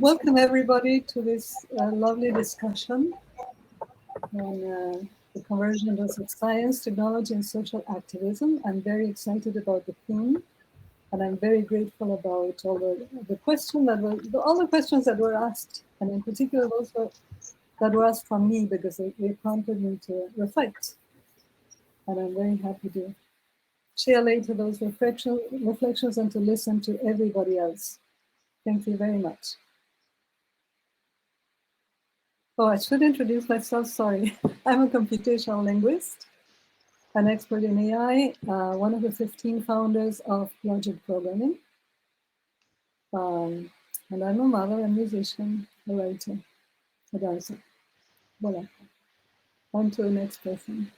Welcome everybody to this lovely discussion on the convergence of science, technology, and social activism. I'm very excited about the theme, and I'm very grateful about all the questions all the questions that were asked, and in particular those that were asked from me, because they prompted me to reflect, and I'm very happy to share later those reflections and to listen to everybody else. Thank you very much. Oh, I should introduce myself, sorry. I'm a computational linguist, an expert in AI, one of the 15 founders of Logic Programming. And I'm a mother, a musician, a writer, a dancer. Voila. On to the next person.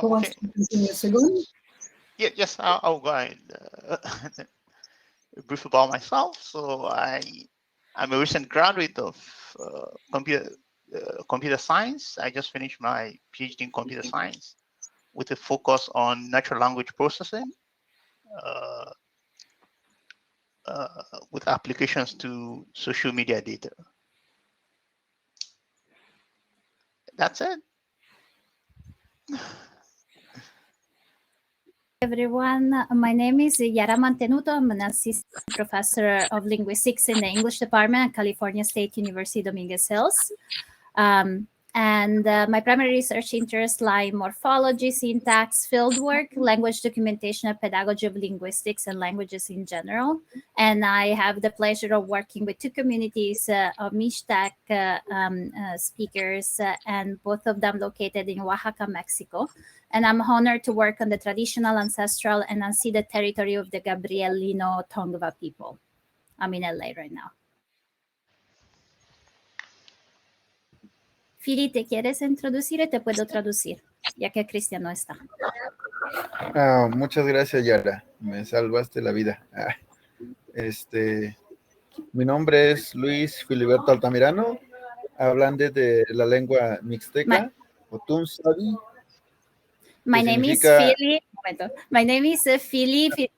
Who wants to continue, Segun? Yeah, yes, I'll go ahead. Brief about myself. So I'm a recent graduate of computer science. I just finished my PhD in computer science with a focus on natural language processing with applications to social media data. That's it. Everyone, my name is Yara Mantenuto. I'm an assistant professor of linguistics in the English department at California State University, Dominguez Hills. My primary research interests lie in morphology, syntax, fieldwork, language documentation, and pedagogy of linguistics and languages in general. And I have the pleasure of working with two communities of Mixtec speakers, and both of them located in Oaxaca, Mexico. And I'm honored to work on the traditional, ancestral, and unceded territory of the Gabrielino Tongva people. I'm in LA right now. Fili, ¿te quieres introducir? Te puedo traducir, ya que Cristian no está. Muchas gracias, Yara. Me salvaste la vida. Mi nombre es Luis Filiberto Altamirano, hablante de la lengua mixteca, Otumsavi. My name is Fili. My name is Fili. Fili.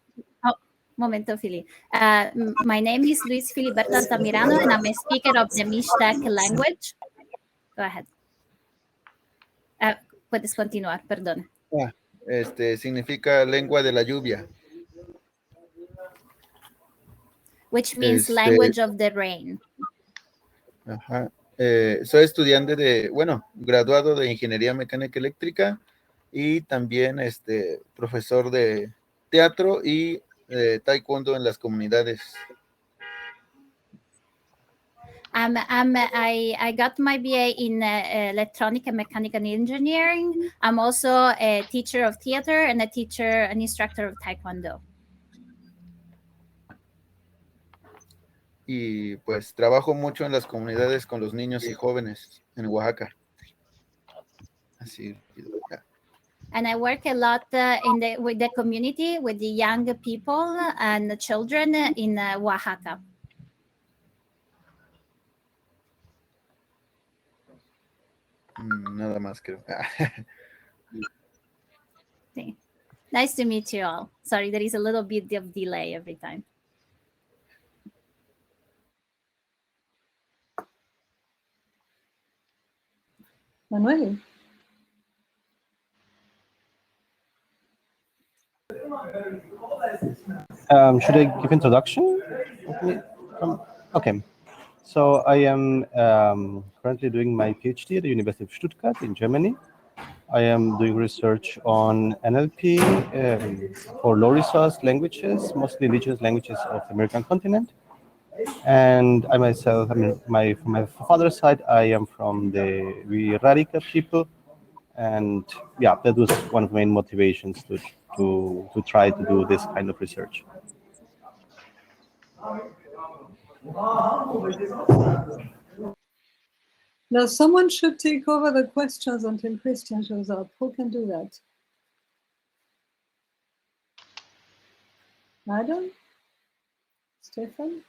My name is Luis Filiberto Altamirano, and I'm a speaker of the Mixtec language. Go ahead. Puedes continuar, perdón. Significa lengua de la lluvia. Which means language of the rain. Ajá. Soy estudiante graduado de Ingeniería Mecánica Eléctrica y también profesor de teatro y taekwondo en las comunidades. I got my BA in electronic and mechanical engineering. I'm also a teacher of theater and an instructor of taekwondo. Y pues trabajo mucho en las comunidades con los niños y jóvenes en Oaxaca. Así. And I work a lot with the community, with the young people and the children in Oaxaca. Nada más, creo. Nice to meet you all. Sorry, there is a little bit of delay every time. Manuel. Should I give introduction? Okay. So I am currently doing my PhD at the University of Stuttgart in Germany. I am doing research on NLP for low-resource languages, mostly indigenous languages of the American continent. And I myself, from my father's side, I am from the Wirrarika people. And yeah, that was one of the main motivations to try to do this kind of research. Now, someone should take over the questions until Christian shows up. Who can do that? Adam? Stefan?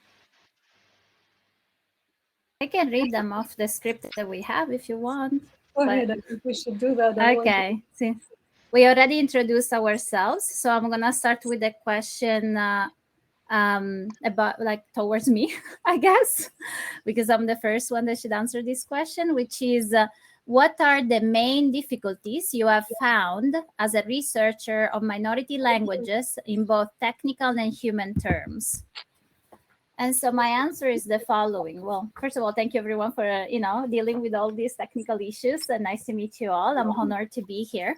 I can read them off the script that we have if you want. Go ahead, I think we should do that. Okay. Sí. We already introduced ourselves, so I'm gonna start with a question about like towards me, I guess, because I'm the first one that should answer this question, which is what are the main difficulties you have found as a researcher of minority languages in both technical and human terms? And so my answer is the following. Well, first of all, thank you everyone for dealing with all these technical issues, and nice to meet you all. I'm honored to be here.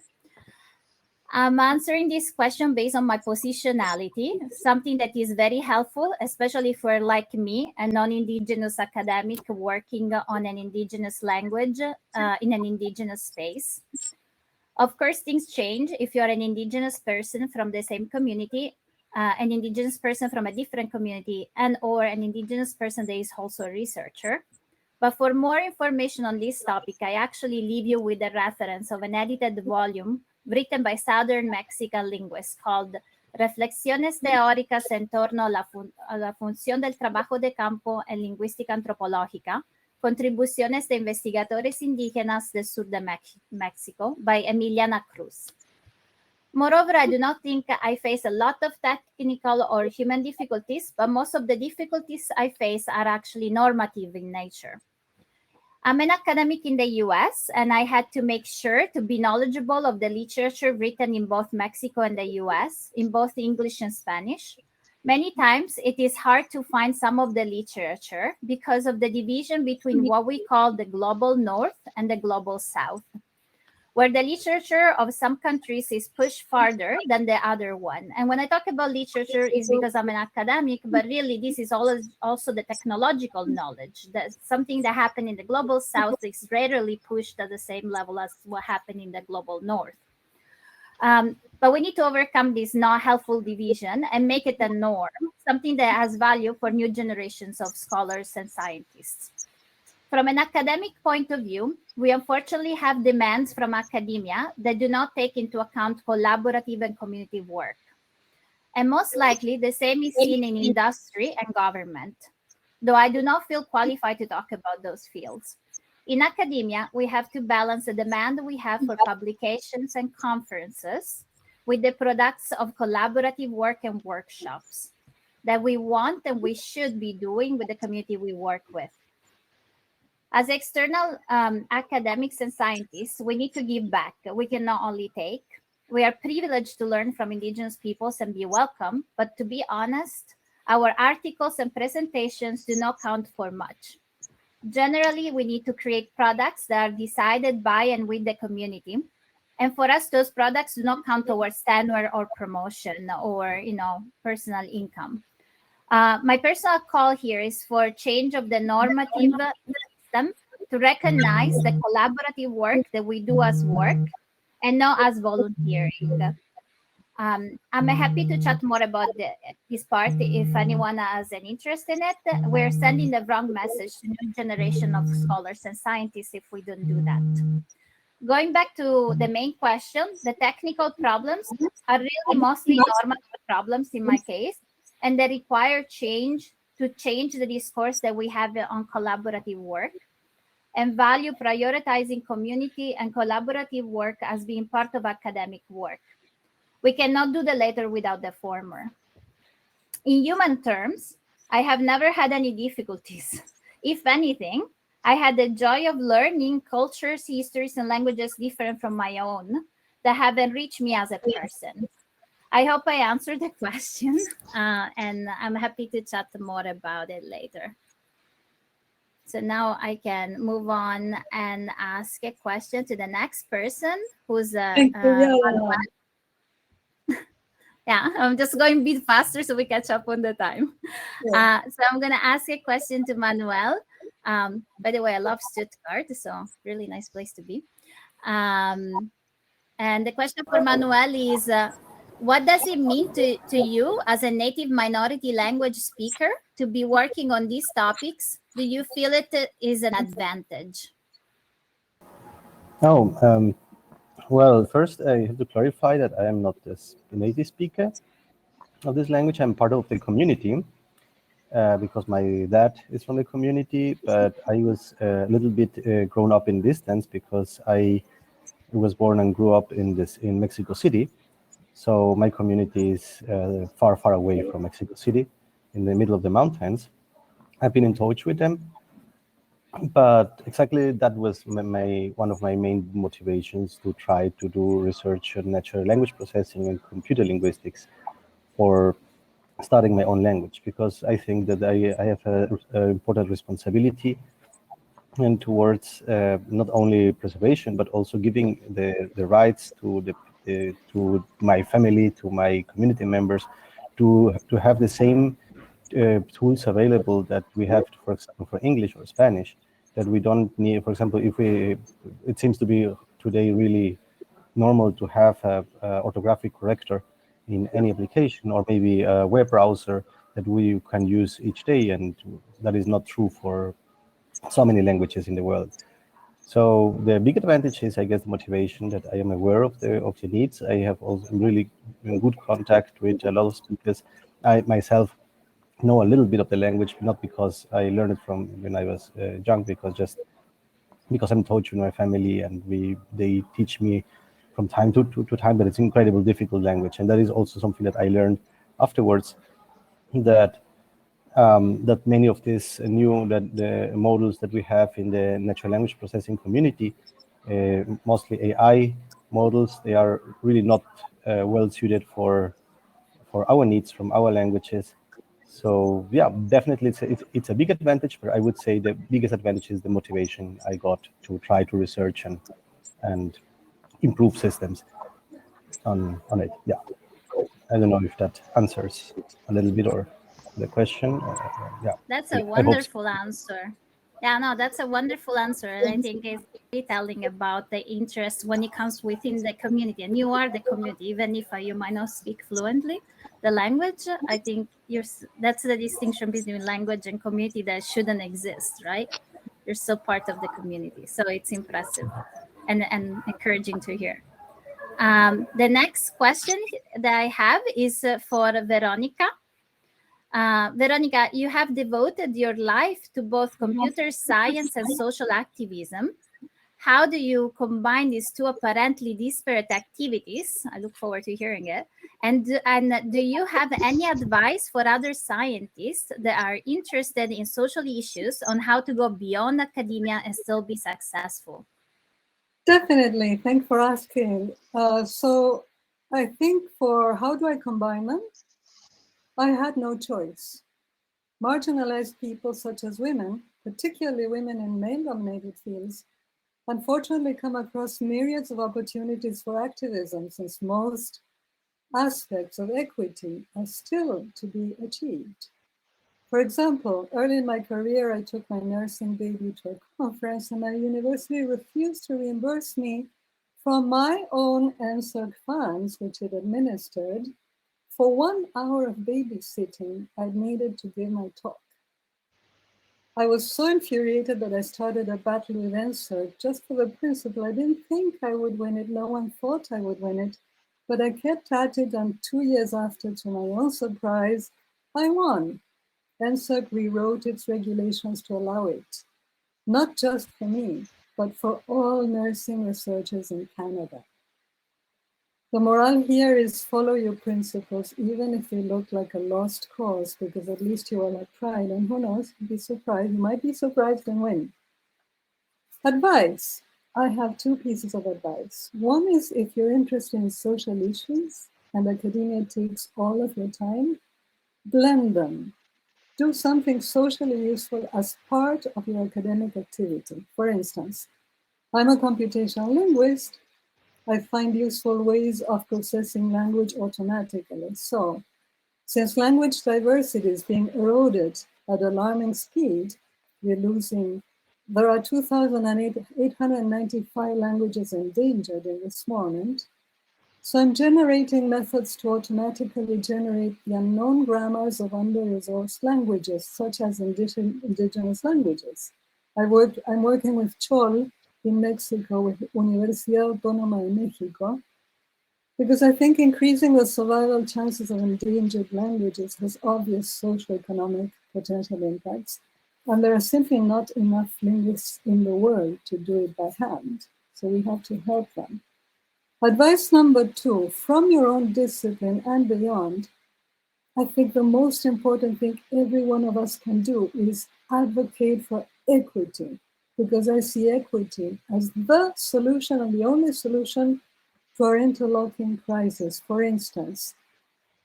I'm answering this question based on my positionality, something that is very helpful, especially for like me, a non-Indigenous academic working on an Indigenous language in an Indigenous space. Of course, things change if you're an Indigenous person from the same community, an Indigenous person from a different community, and or an Indigenous person that is also a researcher. But for more information on this topic, I actually leave you with a reference of an edited volume written by Southern Mexican linguists called Reflexiones teóricas en torno a la función del trabajo de campo en lingüística antropológica, contribuciones de investigadores indígenas del sur de Mexico by Emiliana Cruz. Moreover, I do not think I face a lot of technical or human difficulties, but most of the difficulties I face are actually normative in nature. I'm an academic in the US, and I had to make sure to be knowledgeable of the literature written in both Mexico and the US, in both English and Spanish. Many times, it is hard to find some of the literature because of the division between what we call the global North and the global South, where the literature of some countries is pushed farther than the other one. And when I talk about literature, is because I'm an academic, but really this is also the technological knowledge. That's something that happened in the global South is rarely pushed at the same level as what happened in the global North. But we need to overcome this not helpful division and make it a norm, something that has value for new generations of scholars and scientists. From an academic point of view, we unfortunately have demands from academia that do not take into account collaborative and community work. And most likely, the same is seen in industry and government, though I do not feel qualified to talk about those fields. In academia, we have to balance the demand we have for publications and conferences with the products of collaborative work and workshops that we want and we should be doing with the community we work with. As external academics and scientists, we need to give back. We cannot only take. We are privileged to learn from Indigenous peoples and be welcome, but to be honest, our articles and presentations do not count for much. Generally, we need to create products that are decided by and with the community. And for us, those products do not count towards tenure or promotion or personal income. My personal call here is for change of the normative to recognize the collaborative work that we do as work and not as volunteering. I'm happy to chat more about this part if anyone has an interest in it. We're sending the wrong message to new generation of scholars and scientists if we don't do that. Going back to the main question, the technical problems are really mostly normative problems in my case, and they require change to change the discourse that we have on collaborative work and value prioritizing community and collaborative work as being part of academic work. We cannot do the latter without the former. In human terms, I have never had any difficulties. If anything, I had the joy of learning cultures, histories, and languages different from my own that have enriched me as a person. I hope I answered the question, and I'm happy to chat more about it later. So now I can move on and ask a question to the next person, who's Manuel. Yeah, I'm just going a bit faster so we catch up on the time. Yeah. So I'm going to ask a question to Manuel. By the way, I love Stuttgart, so really nice place to be. And the question for Manuel is, what does it mean to you as a native minority language speaker to be working on these topics? Do you feel it is an advantage? Well, first I have to clarify that I am not a native speaker of this language. I'm part of the community because my dad is from the community, but I was a little bit grown up in distance because I was born and grew up in Mexico City. So my community is far, far away from Mexico City, in the middle of the mountains. I've been in touch with them, but exactly that was one of my main motivations to try to do research on natural language processing and computer linguistics for studying my own language, because I think that I have an important responsibility and towards not only preservation, but also giving the rights to my family, to my community members, to have the same tools available that we have, for example, for English or Spanish, that we don't need. For example, it seems to be today really normal to have a orthographic corrector in any application, or maybe a web browser that we can use each day, and that is not true for so many languages in the world. So the big advantage is, I guess, the motivation, that I am aware of the needs. I have also really in good contact with a lot of speakers. I myself know a little bit of the language, not because I learned it from when I was young, because I'm taught with my family, and they teach me from time to time. But it's an incredibly difficult language, and that is also something that I learned afterwards, that many of these the models that we have in the natural language processing community, mostly AI models, they are really not well suited for our needs from our languages. So yeah, definitely it's a big advantage, but I would say the biggest advantage is the motivation I got to try to research and improve systems on it. Yeah, I don't know if that answers a little bit or the question. Yeah, That's a wonderful answer. Yeah, no, that's a wonderful answer. And I think it's really telling about the interest when it comes within the community. And you are the community, even if you might not speak fluently the language. I think that's the distinction between language and community that shouldn't exist, right? You're still part of the community. So it's impressive and encouraging to hear. The next question that I have is for Veronica. Veronica, you have devoted your life to both computer science and social activism. How do you combine these two apparently disparate activities? I look forward to hearing it. And do you have any advice for other scientists that are interested in social issues on how to go beyond academia and still be successful? Definitely. Thanks for asking. So I think for how do I combine them? I had no choice. Marginalized people such as women, particularly women in male-dominated fields, unfortunately come across myriads of opportunities for activism, since most aspects of equity are still to be achieved. For example, early in my career, I took my nursing baby to a conference, and my university refused to reimburse me from my own NSERC funds, which it administered, for 1 hour of babysitting I needed to give my talk. I was so infuriated that I started a battle with NSERC just for the principle. I didn't think I would win it. No one thought I would win it, but I kept at it, and 2 years after, to my own surprise, I won. NSERC rewrote its regulations to allow it, not just for me, but for all nursing researchers in Canada. The morale here is follow your principles, even if they look like a lost cause, because at least you all have tried, and who knows, be surprised. You might be surprised and win. Advice. I have 2 pieces of advice. One is, if you're interested in social issues and academia takes all of your time, blend them. Do something socially useful as part of your academic activity. For instance, I'm a computational linguist. I find useful ways of processing language automatically. So, since language diversity is being eroded at alarming speed, there are 2,895 languages endangered in this moment. So I'm generating methods to automatically generate the unknown grammars of under-resourced languages, such as indigenous languages. I'm working with Chol in Mexico, with Universidad Autónoma de México, because I think increasing the survival chances of endangered languages has obvious socioeconomic potential impacts. And there are simply not enough linguists in the world to do it by hand. So we have to help them. Advice number 2, from your own discipline and beyond, I think the most important thing every one of us can do is advocate for equity, because I see equity as the solution and the only solution to our interlocking crisis. For instance,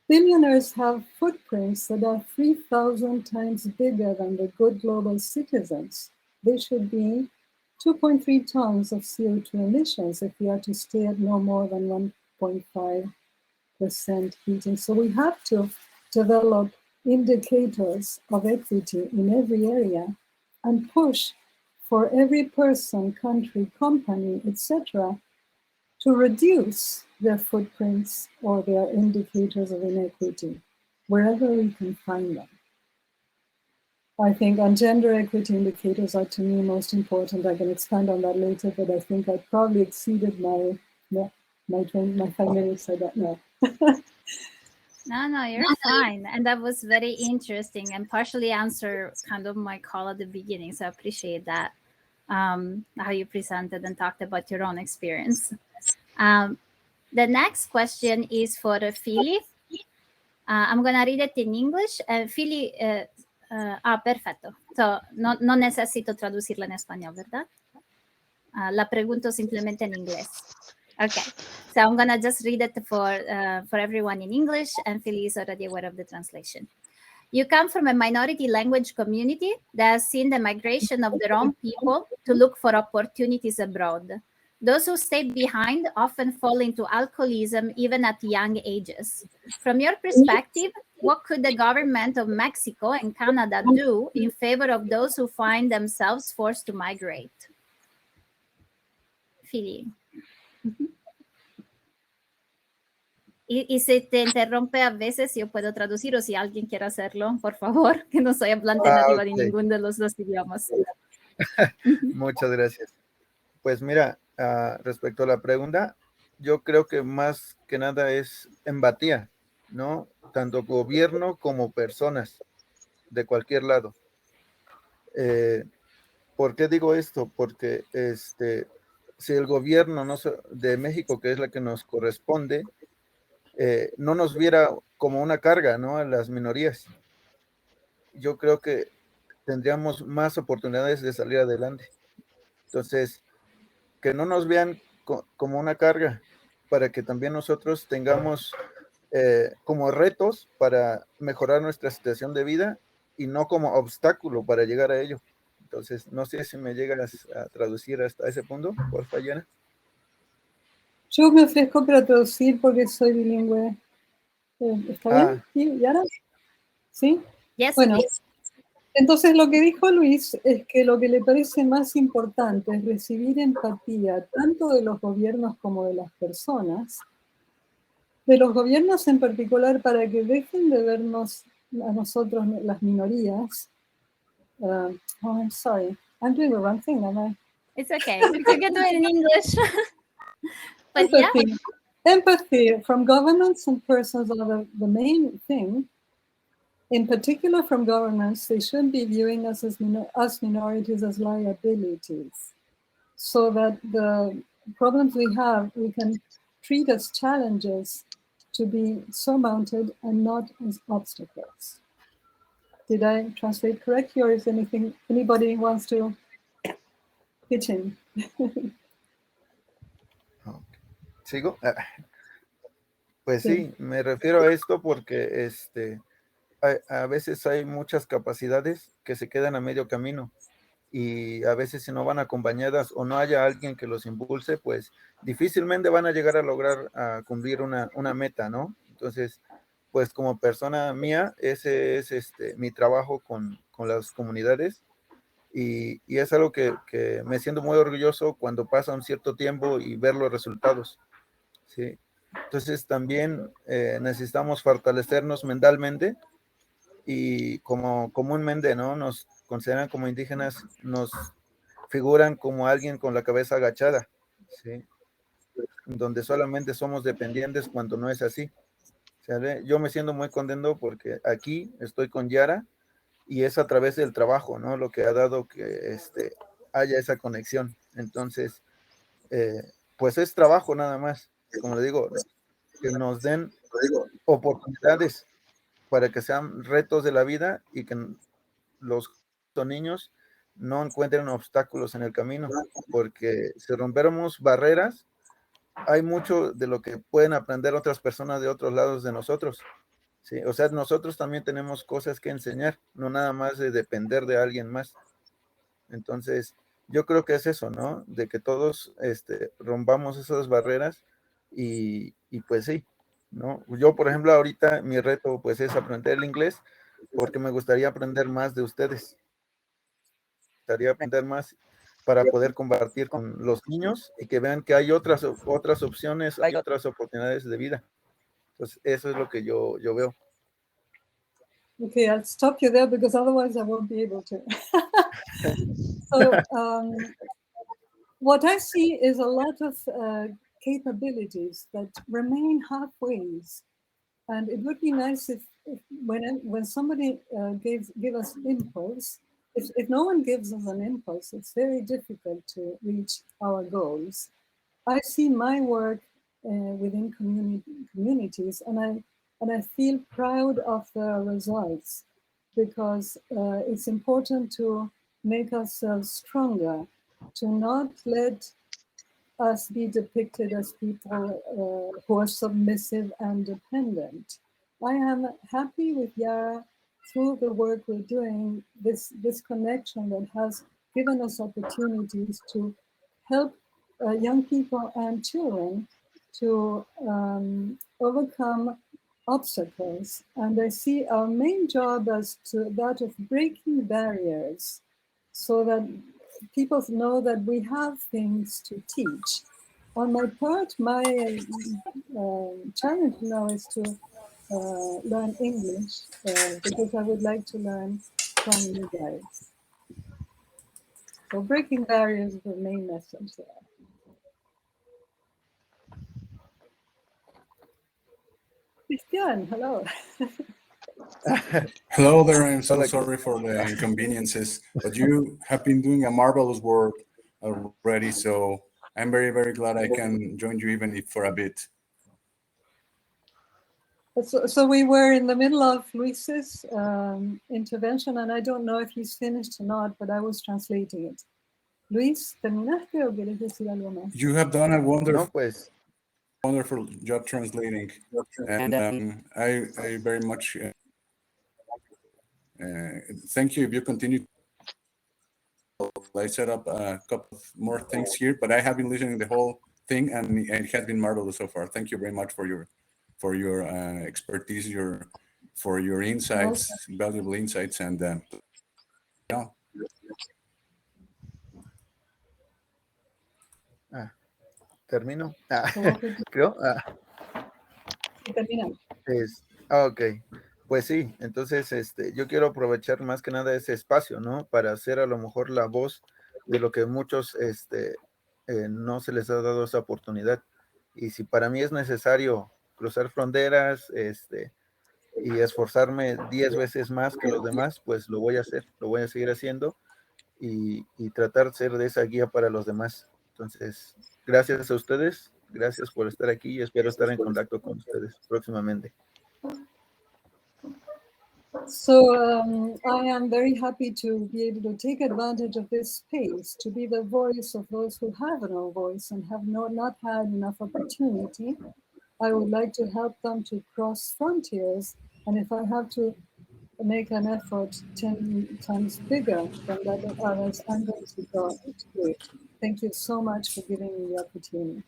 billionaires have footprints that are 3,000 times bigger than the good global citizens. They should be 2.3 tons of CO2 emissions if we are to stay at no more than 1.5% heating. So we have to develop indicators of equity in every area and push for every person, country, company, etc., to reduce their footprints or their indicators of inequity wherever we can find them. I think on gender equity indicators are to me most important. I can expand on that later, but I think I probably exceeded my 5 minutes. I don't know. No, you're fine. And that was very interesting and partially answered kind of my call at the beginning. So I appreciate that, how you presented and talked about your own experience. The next question is for Philly. I'm going to read it in English. Philly, perfecto. So, no necesito traducirla en español, ¿verdad? La pregunto simplemente en inglés. Okay, so I'm going to just read it for everyone in English, and Philly is already aware of the translation. You come from a minority language community that has seen the migration of their own people to look for opportunities abroad. Those who stay behind often fall into alcoholism even at young ages. From your perspective, what could the government of Mexico and Canada do in favor of those who find themselves forced to migrate? Philly. Y se te interrumpe a veces, yo puedo traducir, o si alguien quiere hacerlo, por favor, que no soy hablante nativa de ninguno de los dos idiomas. Muchas gracias. Pues mira, respecto a la pregunta, yo creo que más que nada es empatía, ¿no? Tanto gobierno como personas de cualquier lado. ¿Por qué digo esto? Porque si el gobierno de México, que es la que nos corresponde, no nos viera como una carga, ¿no? A las minorías, yo creo que tendríamos más oportunidades de salir adelante. Entonces, que no nos vean como una carga, para que también nosotros tengamos como retos para mejorar nuestra situación de vida y no como obstáculo para llegar a ello. Entonces, no sé si me llegas a traducir hasta ese punto, por favor, Yana. Yo me ofrezco para traducir porque soy bilingüe. ¿Está bien? ¿Sí, Yara? ¿Sí? Yes, bueno, please. Entonces lo que dijo Luis es que lo que le parece más importante es recibir empatía tanto de los gobiernos como de las personas, de los gobiernos en particular, para que dejen de vernos a nosotros, las minorías. I'm sorry, I'm doing the wrong thing, am I? It's okay, you can do it in English. But empathy. Empathy from governments and persons are the main thing. In particular, from governments, they should be viewing us as minorities as liabilities, so that the problems we have, we can treat as challenges to be surmounted and not as obstacles. Did I translate correctly, or is anybody wants to pitch in? ¿Sigo? Pues sí, me refiero a esto porque a veces hay muchas capacidades que se quedan a medio camino y a veces si no van acompañadas o no haya alguien que los impulse, pues difícilmente van a llegar a lograr cumplir una meta, ¿no? Entonces, pues como persona mía, ese es mi trabajo con las comunidades y es algo que me siento muy orgulloso cuando pasa un cierto tiempo y ver los resultados, ¿sí? Entonces también necesitamos fortalecernos mentalmente y como comúnmente, ¿no? Nos consideran como indígenas, nos figuran como alguien con la cabeza agachada, ¿sí? Donde solamente somos dependientes cuando no es así. ¿Sale? Yo me siento muy contento porque aquí estoy con Yara y es a través del trabajo, ¿no? Lo que ha dado que haya esa conexión. Entonces, pues es trabajo nada más, como le digo, que nos den oportunidades para que sean retos de la vida y que los niños no encuentren obstáculos en el camino, porque si rompiéramos barreras, hay mucho de lo que pueden aprender otras personas de otros lados de nosotros. Sí, o sea, nosotros también tenemos cosas que enseñar, no nada más de depender de alguien más. Entonces, yo creo que es eso, ¿no? De que todos rompamos esas barreras y pues sí, ¿no? Yo, por ejemplo, ahorita mi reto pues es aprender el inglés porque me gustaría aprender más de ustedes. Me gustaría aprender más para poder compartir con los niños y que vean que hay otras opciones, hay otras oportunidades de vida. Entonces, eso es lo que yo veo. Okay, I'll stop you there because otherwise I won't be able to. So what I see is a lot of capabilities that remain halfways. And it would be nice if when somebody give us impulse, if no one gives us an impulse, it's very difficult to reach our goals. I see my work within communities, and I feel proud of the results because it's important to make ourselves stronger, to not let us be depicted as people who are submissive and dependent. I am happy with Yara through the work we're doing, this connection that has given us opportunities to help young people and children to overcome obstacles. And I see our main job as to that of breaking barriers so that people know that we have things to teach. On my part, my challenge now is to learn English because I would like to learn from you guys. So breaking barriers is the main message there. Christian, hello. Hello there. I'm so sorry for the inconveniences, but you have been doing a marvelous work already. So I'm very, very glad I can join you, even if for a bit. So we were in the middle of Luis's intervention, and I don't know if he's finished or not, but I was translating it. Luis, ¿terminaste o quieres decir algo más? You have done a wonderful, No, pues. Wonderful job translating, and I very much thank you. If you continue, I set up a couple of more things here, but I have been listening to the whole thing, and it has been marvelous so far. Thank you very much for your expertise, for your insights, valuable insights, and yeah. Termino. Creo. Termina. Ok, pues sí, entonces yo quiero aprovechar más que nada ese espacio, ¿no? Para hacer a lo mejor la voz de lo que muchos no se les ha dado esa oportunidad. Y si para mí es necesario cruzar fronteras y esforzarme 10 veces más que los demás, pues lo voy a hacer, lo voy a seguir haciendo y tratar de ser de esa guía para los demás. Entonces, gracias a ustedes, gracias por estar aquí y espero estar en contacto con ustedes próximamente. So I am very happy to be able to take advantage of this space, to be the voice of those who have no voice and have not had enough opportunity. I would like to help them to cross frontiers, and if I have to make an effort 10 times bigger than that of others, I'm going to do it. Thank you so much for giving me the opportunity.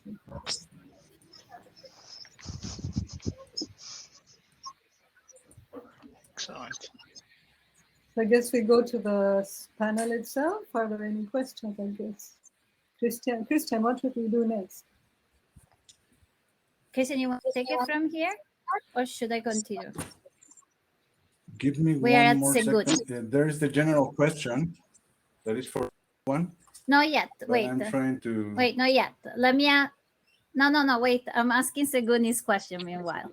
Excellent. So I guess we go to the panel itself. Are there any questions, I guess? Christian, what should we do next? Christian, you want to take it from here? Or should I continue? Give me one more second. There is the general question that is for one. Not yet. Wait. I'm trying to... Wait, not yet. Let me... No, wait. I'm asking Seguni's question meanwhile.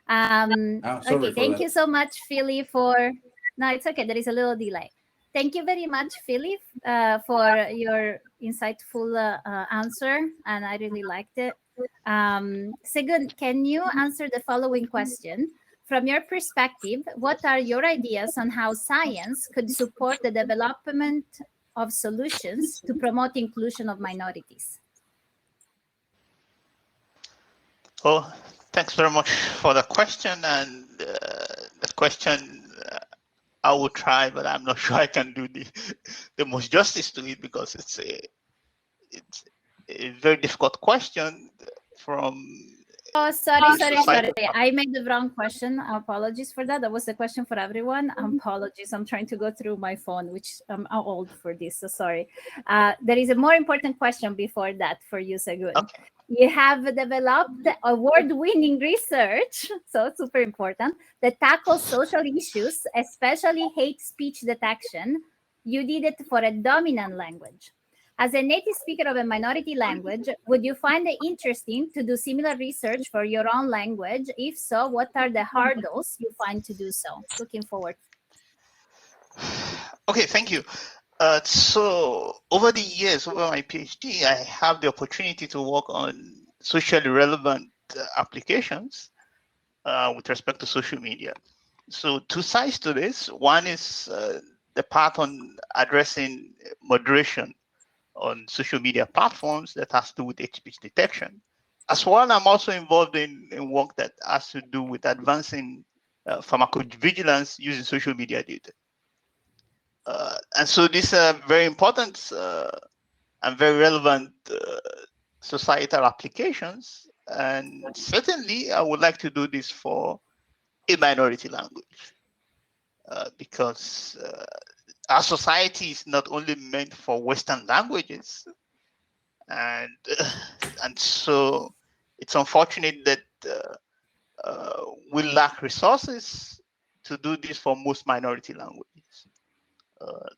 Okay, thank you so much, Philly, for... No, it's okay. There is a little delay. Thank you very much, Philip, for your insightful answer, and I really liked it. Segun, can you answer the following question? From your perspective, what are your ideas on how science could support the development of solutions to promote inclusion of minorities? Oh, thanks very much for the question. And the question, I will try, but I'm not sure I can do the most justice to it, because it's a very difficult question from. Oh, sorry. I made the wrong question. Apologies for that. That was the question for everyone. Apologies. I'm trying to go through my phone, which I'm old for this, so sorry. There is a more important question before that for you, Segun. Okay. You have developed award-winning research, so super important, that tackles social issues, especially hate speech detection. You did it for a dominant language. As a native speaker of a minority language, would you find it interesting to do similar research for your own language? If so, what are the hurdles you find to do so? Looking forward. Okay, thank you. So over the years, over my PhD, I have the opportunity to work on socially relevant applications with respect to social media. So two sides to this. One is the part on addressing moderation on social media platforms that has to do with hate speech detection. As well, I'm also involved in work that has to do with advancing pharmacovigilance using social media data. And so these are very important and very relevant societal applications. And certainly, I would like to do this for a minority language, because our society is not only meant for Western languages, and so it's unfortunate that we lack resources to do this for most minority languages.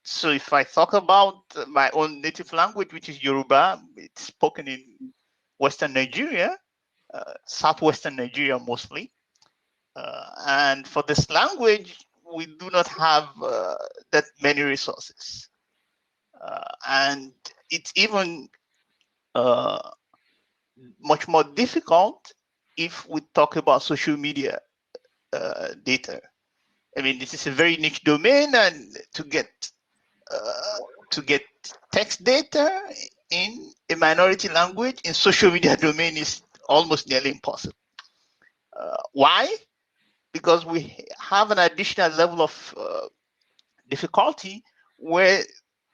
So if I talk about my own native language, which is Yoruba, it's spoken in Western Nigeria, Southwestern Nigeria mostly. And for this language, we do not have that many resources. And it's even much more difficult if we talk about social media data. I mean, this is a very niche domain, and to get text data in a minority language in social media domain is almost nearly impossible. Why? Because we have an additional level of difficulty where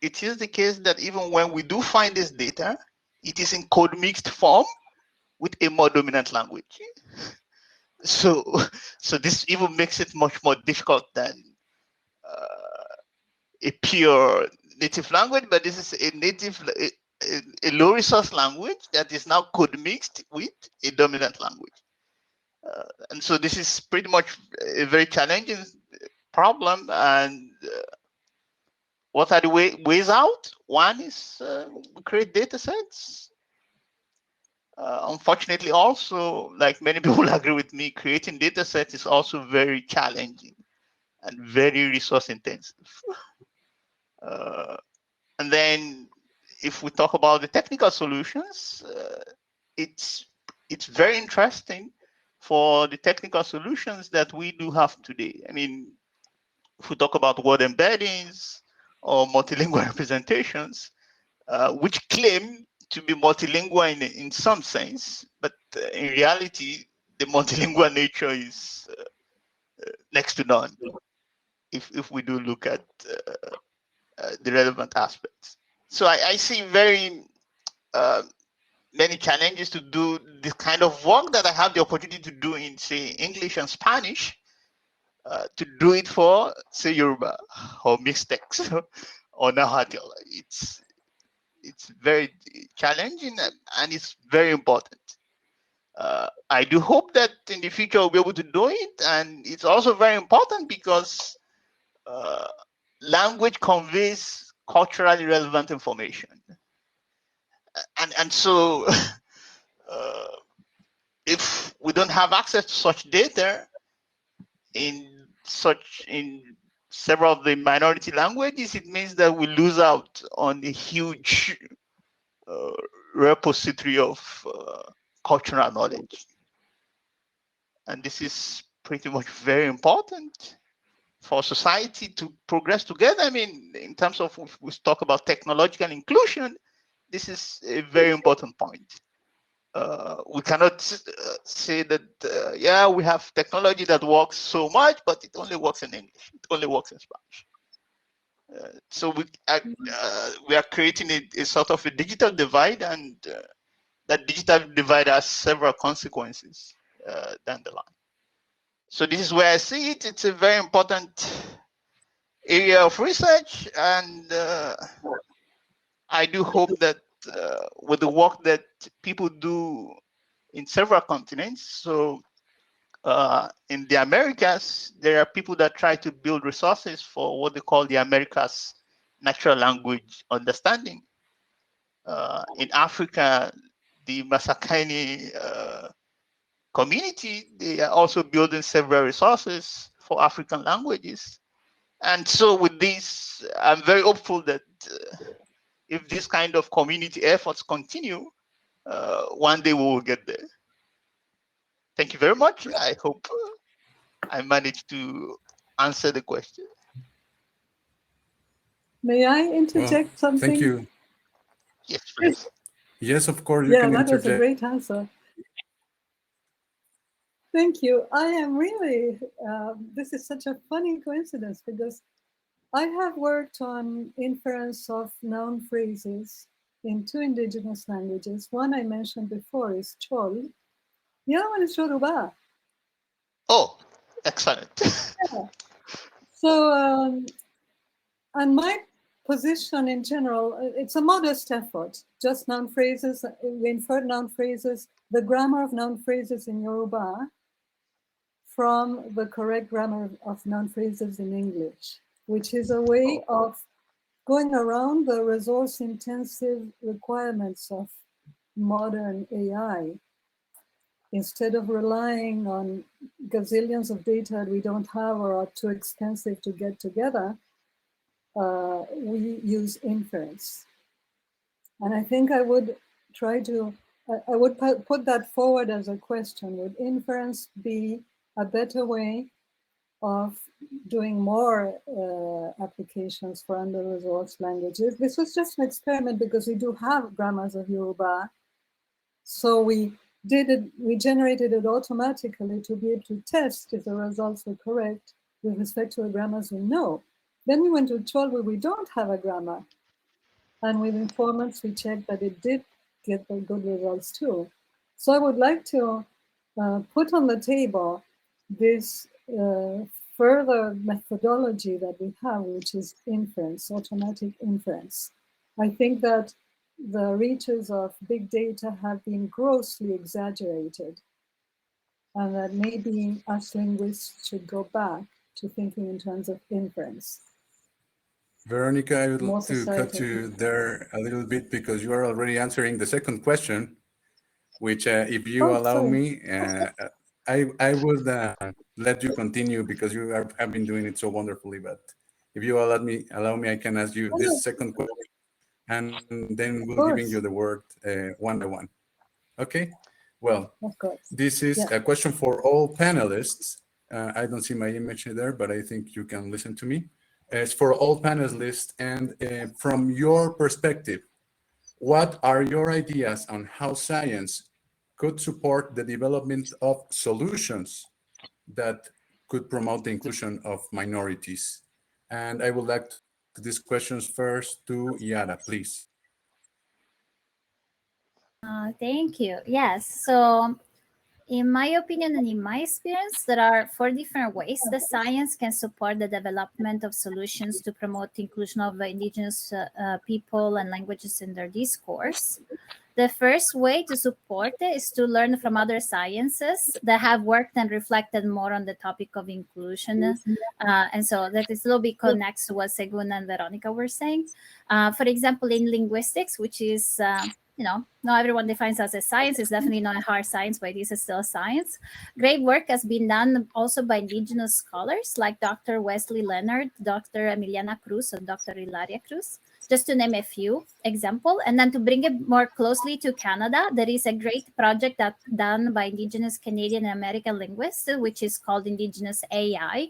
it is the case that even when we do find this data, it is in code mixed form with a more dominant language. So this even makes it much more difficult than a pure native language, but this is a low resource language that is now code mixed with a dominant language. And so this is pretty much a very challenging problem. And what are the ways out? One is create data sets. Unfortunately, also, like many people agree with me, creating data sets is also very challenging and very resource intensive. And then if we talk about the technical solutions, it's very interesting for the technical solutions that we do have today. I mean, if we talk about word embeddings or multilingual representations, which claim to be multilingual in some sense, but in reality, the multilingual nature is next to none, if we do look at the relevant aspects. So I see very many challenges to do this kind of work that I have the opportunity to do in, say, English and Spanish, to do it for, say, Yoruba or mixed text or Nahuatl. It's very challenging, and it's very important. I do hope that in the future we'll be able to do it, and it's also very important because language conveys culturally relevant information. And so if we don't have access to such data in such several of the minority languages, it means that we lose out on a huge repository of cultural knowledge. And this is pretty much very important for society to progress together. I mean, in terms of, if we talk about technological inclusion, this is a very important point. We cannot say that, yeah, we have technology that works so much, but it only works in English. It only works in Spanish. So we are creating a sort of a digital divide, and that digital divide has several consequences down the line. So this is where I see it. It's a very important area of research, and I do hope that with the work that people do in several continents, so in the Americas, there are people that try to build resources for what they call the Americas Natural Language Understanding. In Africa, the Masakani community, they are also building several resources for African languages. And so with this, I'm very hopeful that if this kind of community efforts continue, one day we will get there. Thank you very much. I hope I managed to answer the question. May I interject something? Thank you. Yes, please. Yes, of course. Yeah, that was a great answer. Thank you. I am really, this is such a funny coincidence because I have worked on inference of noun phrases in 2 indigenous languages. One I mentioned before is Chol. The other one is Yoruba. Oh, excellent. Yeah. So, and my position in general, it's a modest effort. Just noun phrases, we infer noun phrases, the grammar of noun phrases in Yoruba from the correct grammar of noun phrases in English, which is a way of going around the resource-intensive requirements of modern AI. Instead of relying on gazillions of data we don't have or are too expensive to get together, we use inference. And I think I would try to, I would put that forward as a question. Would inference be a better way of doing more applications for under-resourced languages? This was just an experiment because we do have grammars of Yoruba. So we generated it automatically to be able to test if the results were correct with respect to the grammars we know. Then we went to Chol where we don't have a grammar. And with informants, we checked that it did get the good results too. So I would like to put on the table this further methodology that we have, which is inference, automatic inference. I think that the reaches of big data have been grossly exaggerated, and that maybe us linguists should go back to thinking in terms of inference. Veronica, I would like to cut you there a little bit because you are already answering the second question, which if you allow me, I would let you continue because you have been doing it so wonderfully. But if you allow me, I can ask you this second question, and then we'll giving you the word one by one. Okay. Well, this is a question for all panelists. I don't see my image there, but I think you can listen to me. It's for all panelists, and from your perspective, what are your ideas on how science could support the development of solutions that could promote the inclusion of minorities? And I would like to these questions first to Yara, please. Thank you. Yes. So in my opinion and in my experience, there are 4 different ways that science can support the development of solutions to promote the inclusion of indigenous people and languages in their discourse. The first way to support it is to learn from other sciences that have worked and reflected more on the topic of inclusion. And so that is a little bit connects to what Segun and Veronica were saying. For example, in linguistics, which is not everyone defines us as science. It's definitely not a hard science, but it is still a science. Great work has been done also by indigenous scholars like Dr. Wesley Leonard, Dr. Emiliana Cruz, and Dr. Hilaria Cruz, just to name a few examples. And then to bring it more closely to Canada, there is a great project that done by Indigenous Canadian and American linguists, which is called Indigenous AI.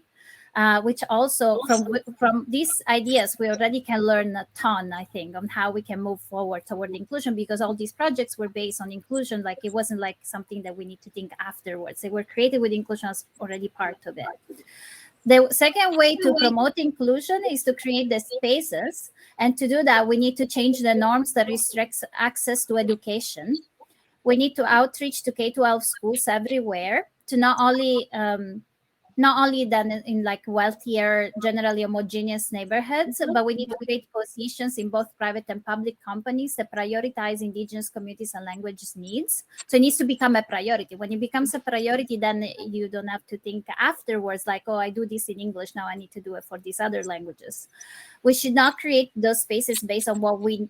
Which also from these ideas, we already can learn a ton, I think, on how we can move forward toward inclusion, because all these projects were based on inclusion. Like it wasn't like something that we need to think afterwards. They were created with inclusion as already part of it. The second way to promote inclusion is to create the spaces. And to do that, we need to change the norms that restricts access to education. We need to outreach to K-12 schools everywhere to not only then in like wealthier, generally homogeneous neighborhoods, but we need to create positions in both private and public companies that prioritize indigenous communities and languages needs. So it needs to become a priority. When it becomes a priority, then you don't have to think afterwards like, oh, I do this in English, now I need to do it for these other languages. We should not create those spaces based on what we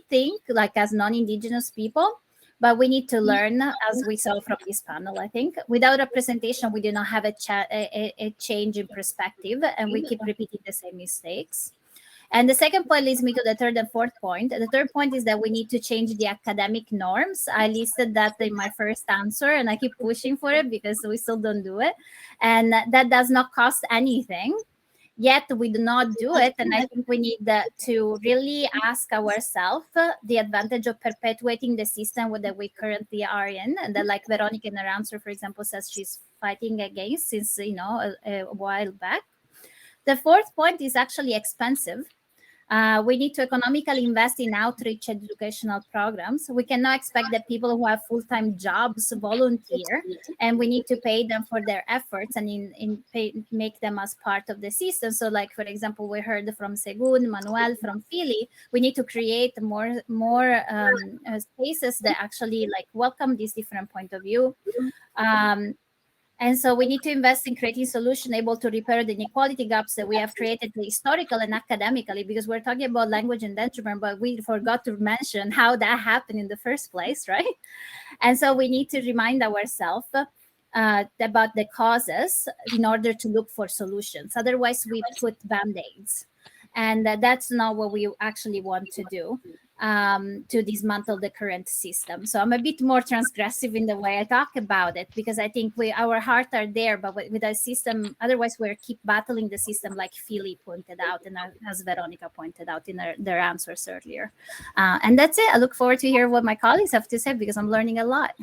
think, like as non-indigenous people. But we need to learn, as we saw from this panel, I think. Without representation, we do not have a change in perspective, and we keep repeating the same mistakes. And the second point leads me to the third and fourth point. The third point is that we need to change the academic norms. I listed that in my first answer, and I keep pushing for it because we still don't do it. And that does not cost anything. Yet we do not do it, and I think we need to really ask ourselves the advantage of perpetuating the system that we currently are in, and that, like Veronica in her answer, for example, says she's fighting against since a while back. The fourth point is actually expensive. We need to economically invest in outreach educational programs. We cannot expect that people who have full-time jobs volunteer, and we need to pay them for their efforts and make them as part of the system. So like, for example, we heard from Segun, Manuel, from Philly, we need to create more spaces that actually like welcome this different point of view. And so we need to invest in creating solutions able to repair the inequality gaps that we have created historically and academically, because we're talking about language endangerment, but we forgot to mention how that happened in the first place, right? And so we need to remind ourselves about the causes in order to look for solutions. Otherwise, we put band-aids. And that's not what we actually want to do, to dismantle the current system. So I'm a bit more transgressive in the way I talk about it, because I think our hearts are there, but with a system, otherwise we'll keep battling the system, like Philly pointed out, and as Veronica pointed out in their answers earlier. And that's it. I look forward to hear what my colleagues have to say, because I'm learning a lot.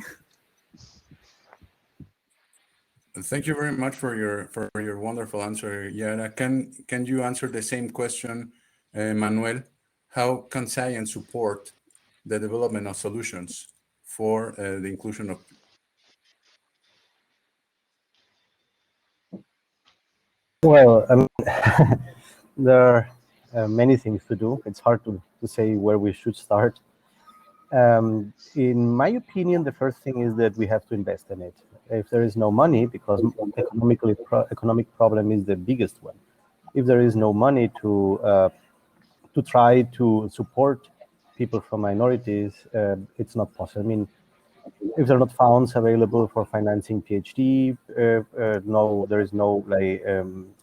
Thank you very much for your wonderful answer, Yara. Can you answer the same question, Manuel? How can science support the development of solutions for the inclusion of? Well, there are many things to do. It's hard to say where we should start. In my opinion, the first thing is that we have to invest in it. If there is no money, because economic problem is the biggest one. If there is no money to try to support people from minorities, it's not possible. I mean, if there are not funds available for financing PhD, no, there is no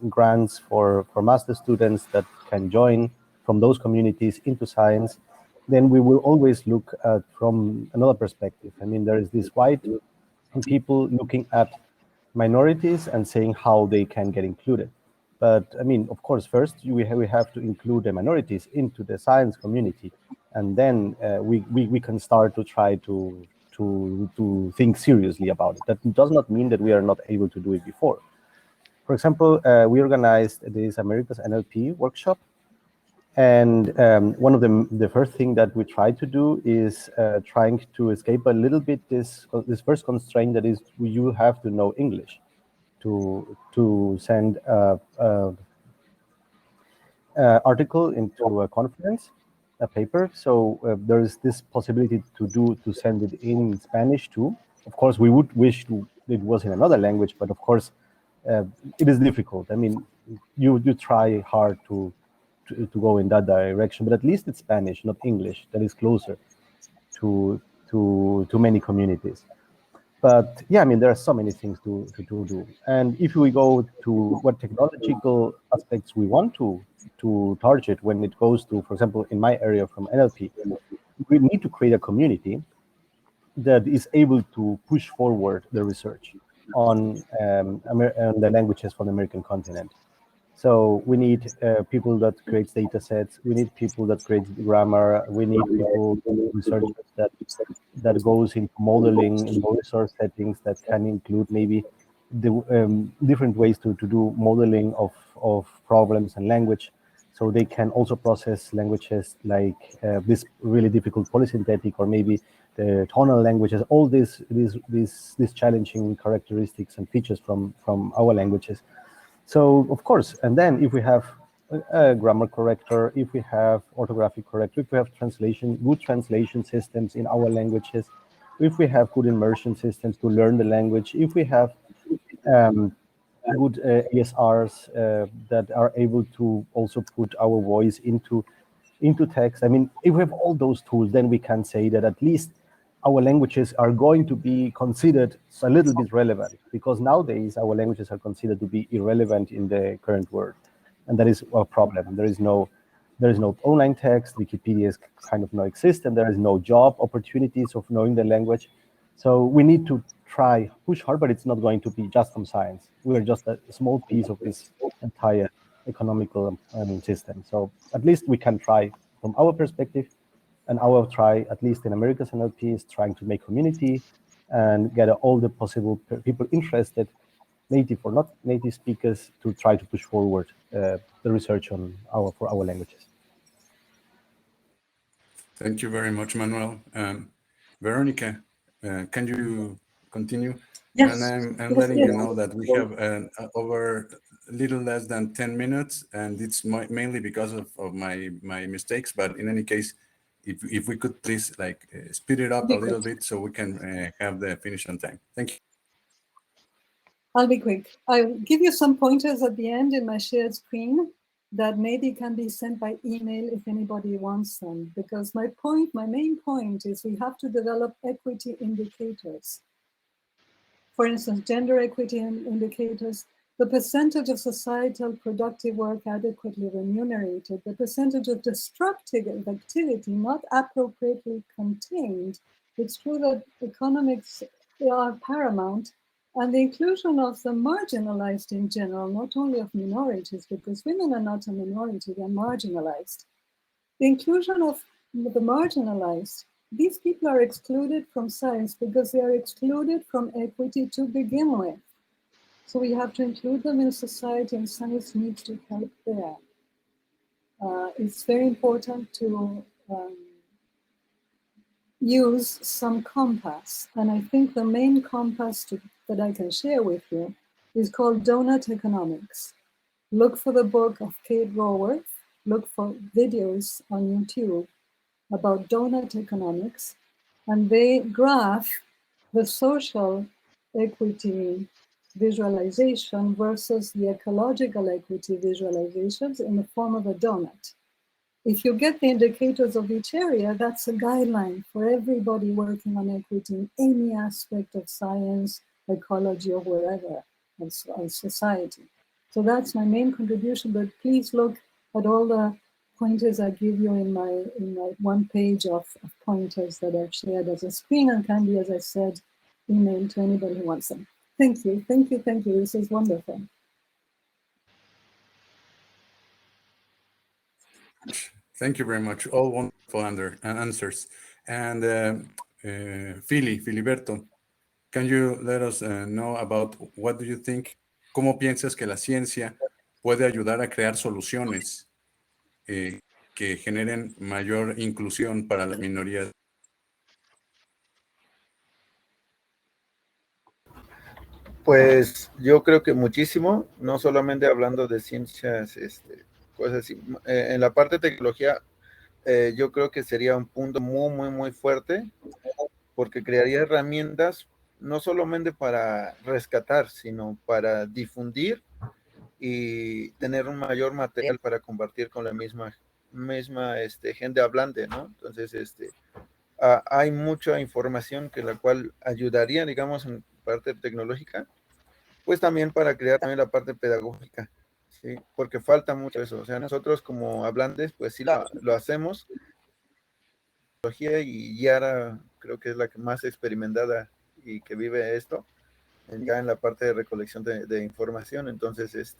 grants for master students that can join from those communities into science, then we will always look at from another perspective. I mean, there is this white people looking at minorities and saying how they can get included. But I mean, of course, first we have to include the minorities into the science community, and then we can start to try to think seriously about it. That does not mean that we are not able to do it before. For example, we organized this America's NLP workshop, and one of the first thing that we tried to do is trying to escape a little bit this first constraint, that is you have to know English to send article into a conference, a paper. So there is this possibility to send it in Spanish too. Of course, we would wish it was in another language, but of course it is difficult. I mean, you try hard to go in that direction, but at least it's Spanish, not English. That is closer. many communities. But yeah, I mean, there are so many things to do. And if we go to what technological aspects we want to target when it goes to, for example, in my area from NLP, we need to create a community that is able to push forward the research on the languages from the American continent. So we need people that create data sets. We need people that create grammar. We need people, researchers that goes into modeling in low resource settings that can include maybe the different ways to do modeling of problems and language. So they can also process languages like this really difficult polysynthetic or maybe the tonal languages, all these challenging characteristics and features from our languages. So of course, and then if we have a grammar corrector, if we have orthographic corrector, if we have good translation systems in our languages, if we have good immersion systems to learn the language, if we have good ASRs that are able to also put our voice into text. I mean, if we have all those tools, then we can say that at least our languages are going to be considered a little bit relevant, because nowadays our languages are considered to be irrelevant in the current world, and that is a problem. There is no online text. Wikipedia is kind of non-existent, and there is no job opportunities of knowing the language. So we need to push hard, but it's not going to be just from science. We are just a small piece of this entire economical system. So at least we can try from our perspective. And our try, at least in America's NLP, is trying to make community and get all the possible people interested, native or not native speakers, to try to push forward the research for our languages. Thank you very much, Manuel. Veronica, can you continue? Yes. And I'm letting you know that we have over a little less than 10 minutes, and it's mainly because of my mistakes. But in any case, if we could please speed it up a little bit so we can have the finish on time. Thank you. I'll be quick. I'll give you some pointers at the end in my shared screen that maybe can be sent by email if anybody wants them. Because my main point is we have to develop equity indicators. For instance, gender equity indicators, the percentage of societal productive work adequately remunerated, the percentage of destructive activity not appropriately contained. It's true that economics are paramount, and the inclusion of the marginalized in general, not only of minorities, because women are not a minority, they're marginalized. The inclusion of the marginalized, these people are excluded from science because they are excluded from equity to begin with. So we have to include them in society, and science needs to help there. It's very important to use some compass. And I think the main compass that I can share with you is called donut economics. Look for the book of Kate Raworth. Look for videos on YouTube about donut economics, and they graph the social equity visualization versus the ecological equity visualizations in the form of a donut. If you get the indicators of each area, that's a guideline for everybody working on equity in any aspect of science, ecology, or wherever, and society. So that's my main contribution, but please look at all the pointers I give you in my one page of pointers that I've shared as a screen, and can be, as I said, emailed to anybody who wants them. Thank you, thank you, thank you. This is wonderful. Thank you very much. All wonderful answers. And Filiberto, can you let us know about what do you think? ¿Cómo piensas que la ciencia puede ayudar a crear soluciones que generen mayor inclusión para las minorías? Pues yo creo que muchísimo, no solamente hablando de ciencias, cosas así. En la parte de tecnología, yo creo que sería un punto muy, muy, muy fuerte, porque crearía herramientas no solamente para rescatar, sino para difundir y tener un mayor material para compartir con la misma gente hablante, ¿no? Entonces, hay mucha información que la cual ayudaría, digamos, en parte tecnológica, pues también para crear también la parte pedagógica, ¿sí? Porque falta mucho eso. O sea, nosotros como hablantes, pues sí lo hacemos, y Yara creo que es la que más experimentada y que vive esto, ya en la parte de recolección de información. Entonces,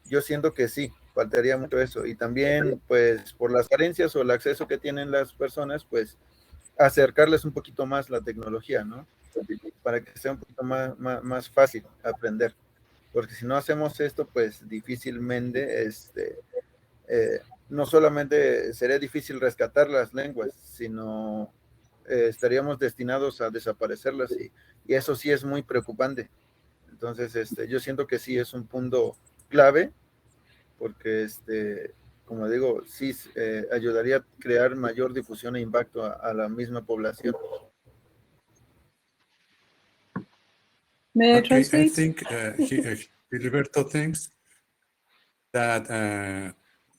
yo siento que sí, faltaría mucho eso. Y también, pues, por las carencias o el acceso que tienen las personas, pues, acercarles un poquito más la tecnología, ¿no? Para que sea un poquito más fácil aprender. Porque si no hacemos esto, pues, difícilmente, no solamente sería difícil rescatar las lenguas, sino estaríamos destinados a desaparecerlas y eso sí es muy preocupante. Entonces, yo siento que sí es un punto clave porque, como digo, sí ayudaría a crear mayor difusión e impacto a la misma población. May I Okay, I translate? think Gilberto thinks that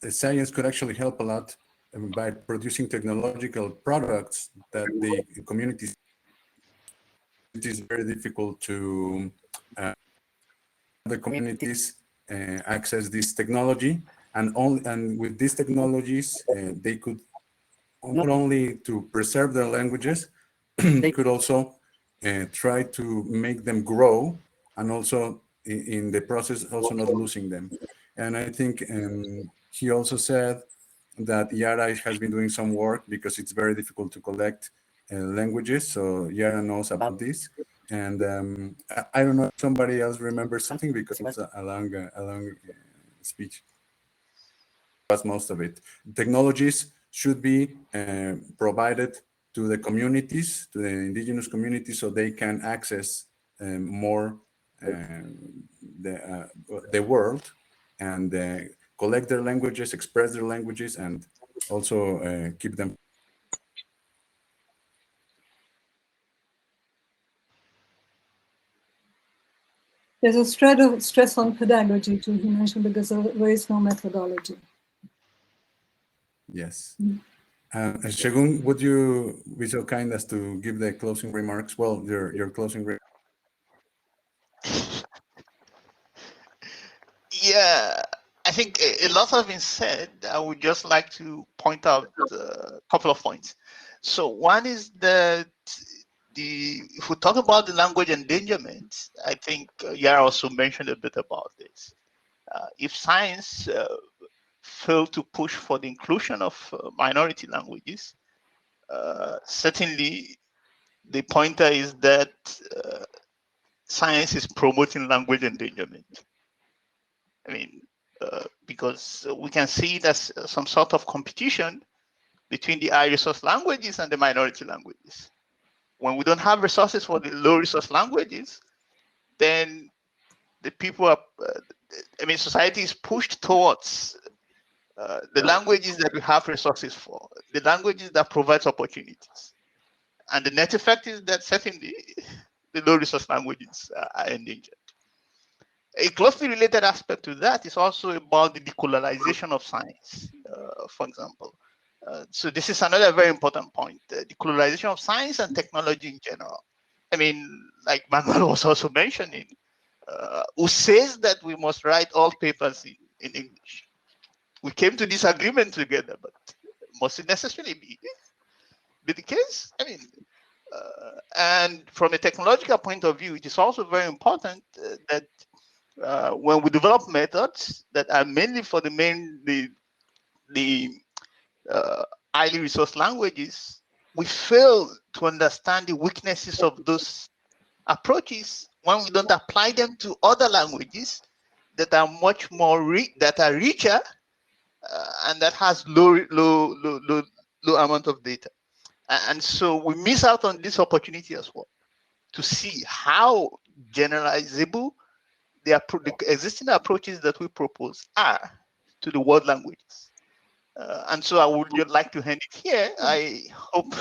the science could actually help a lot by producing technological products that the communities. It is very difficult to the communities access this technology, and with these technologies they could not only to preserve their languages, they could also try to make them grow, and also in the process also not losing them. And I think he also said that Yara has been doing some work because it's very difficult to collect languages. So Yara knows about this. And I don't know if somebody else remembers something because it was a long speech. That's most of it. Technologies should be provided to the communities, to the indigenous communities, so they can access more the world and collect their languages, express their languages, and also keep them. There's a stress on pedagogy too, he mentioned, because there is no methodology. Yes. Shagun, would you be so kind as to give the closing remarks? Well, your closing remarks. Yeah, I think a lot has been said. I would just like to point out a couple of points. So one is that if we talk about the language endangerment, I think Yara also mentioned a bit about this. If science failed to push for the inclusion of minority languages, certainly the pointer is that science is promoting language endangerment. I mean, because we can see it as some sort of competition between the high resource languages and the minority languages. When we don't have resources for the low resource languages, then the people are, society is pushed towards the languages that we have resources for, the languages that provides opportunities. And the net effect is that certainly the low resource languages are endangered. A closely related aspect to that is also about the decolonialization of science, for example. So this is another very important point, the decolonization of science and technology in general. I mean, like Manuel was also mentioning, who says that we must write all papers in English. We came to this agreement together, but must it necessarily be the case? I mean, and from a technological point of view, it is also very important that when we develop methods that are mainly for the highly resourced languages, we fail to understand the weaknesses of those approaches when we don't apply them to other languages that are much more richer and that has low amount of data. And so we miss out on this opportunity as well to see how generalizable the existing approaches that we propose are to the world languages. And so I would like to end it here. I hope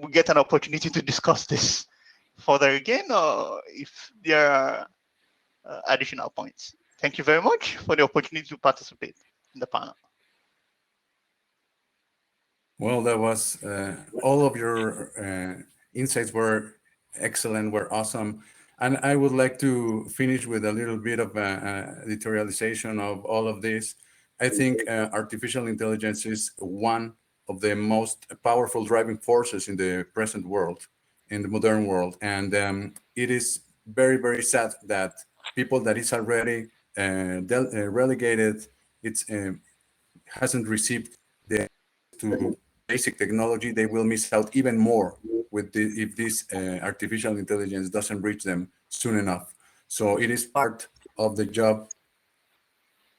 we get an opportunity to discuss this further again, or if there are additional points. Thank you very much for the opportunity to participate in the panel. Well, that was all of your insights were excellent, were awesome. And I would like to finish with a little bit of editorialization of all of this. I think artificial intelligence is one of the most powerful driving forces in the present world, in the modern world. And it is very, very sad that people that is already relegated, it's hasn't received the to basic technology, they will miss out even more with if this artificial intelligence doesn't reach them soon enough. So it is part of the job.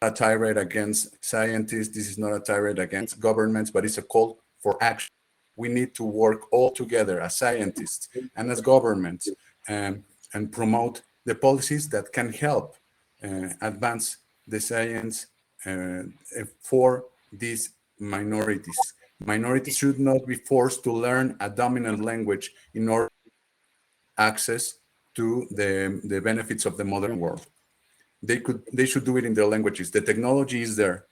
A tirade against scientists. This is not a tirade against governments, but it's a call for action. We need to work all together as scientists and as governments and promote the policies that can help advance the science for these minorities. Minorities should not be forced to learn a dominant language in order to access to the benefits of the modern world. They should do it in their languages. The technology is there.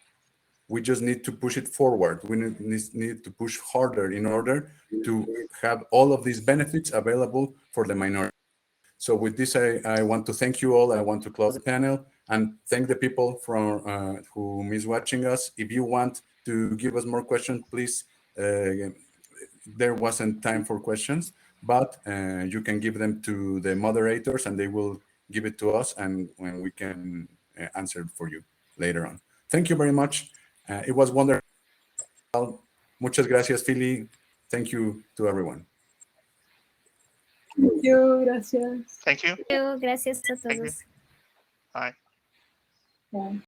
We just need to push it forward. We need to push harder in order to have all of these benefits available for the minority. So with this, I want to thank you all. I want to close the panel and thank the people from who is watching us. If you want to give us more questions, please. There wasn't time for questions, but you can give them to the moderators and they will give it to us and we can answer it for you later on. Thank you very much. It was wonderful. Muchas gracias, Philly. Thank you to everyone. Thank you, gracias. Thank you. Gracias a Thank you. todos. Bye. Bye.